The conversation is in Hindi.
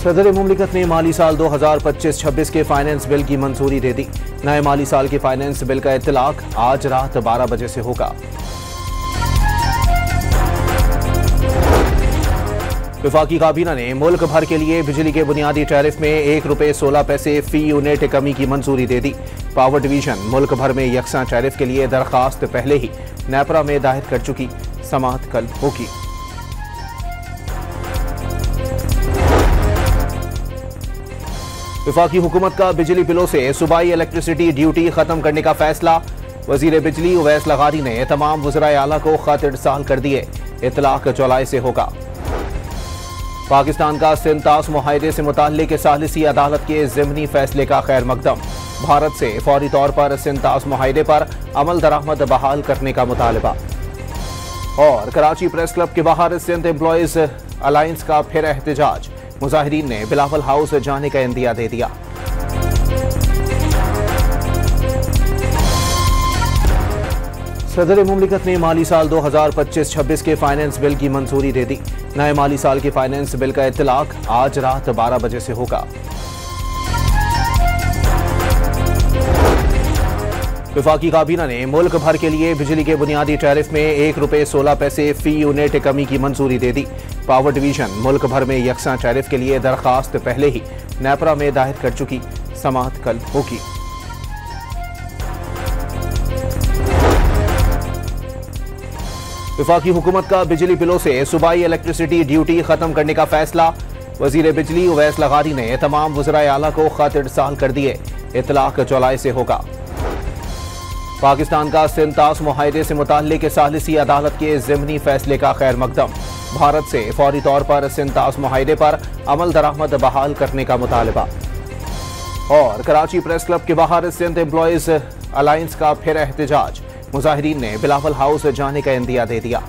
सदर मुमलिकत ने माली साल 2025-26 के फाइनेंस बिल की मंजूरी दे दी। नए माली साल के फाइनेंस बिल का इत्तलाक आज रात 12 बजे से होगा। वफाकी काबीना ने मुल्क भर के लिए बिजली के बुनियादी टैरिफ में ₹1.16 फी यूनिट कमी की मंजूरी दे दी। पावर डिवीजन मुल्क भर में यकसा टैरिफ के लिए दरखास्त पहले ही नेपरा में दायर कर चुकी। समाअत कल होगी। वफाकी हुकूमत का बिजली बिलों से सूबाई इलेक्ट्रिसिटी ड्यूटी खत्म करने का फैसला। वजीर बिजली उवैस लगारी ने तमाम वज़राए आला को खत इरसाल कर दिए। इतलाक जुलाई से होगा। पाकिस्तान का सिंतास मुआहदे से मुताल्लिक सालिसी अदालत के ज़िमनी फैसले का खैर मकदम। भारत से फौरी तौर पर सिंतास मुआहदे पर अमल दरामद बहाल करने का मुतालबा। और कराची प्रेस क्लब के बाहर सिंध एम्प्लॉइज अलायंस का फिर एहतजाज। मुजाहिरीन ने बिलावल हाउस जाने का इंदिया दे दिया। सदर मुमलिकत ने माली साल 2025-26 के फाइनेंस बिल की मंजूरी दे दी। नए माली साल के फाइनेंस बिल का इत्तलाक आज रात 12 बजे से होगा। वफाकी काबीना ने मुल्क भर के लिए बिजली के बुनियादी टैरिफ में ₹1.16 फी यूनिट कमी की मंजूरी दे दी। पावर डिवीजन मुल्क भर में यकसा टैरिफ के लिए दरखास्त पहले ही नेपरा में दायर कर चुकी। समाअत कल होगी। वफाकी हुकूमत का बिजली बिलों से सूबाई इलेक्ट्रिसिटी ड्यूटी खत्म करने का फैसला। वजीर बिजली उवैस लगारी ने तमाम वज़राए आला को खत इरसाल कर दिए। इतलाक जुलाई से होगा। पाकिस्तान का सिंतास मुआहदे से मुताल्लिक सालिसी अदालत के ज़िमनी फैसले का खैर मकदम। भारत से फौरी तौर पर सिंतास मुआहदे पर अमल दरामद बहाल करने का मुतालबा। और कराची प्रेस क्लब के बाहर सिंध एम्प्लॉइज अलायंस का फिर एहतजाज। मुजाहिरीन ने बिलावल हाउस जाने का इंदिया दे दिया।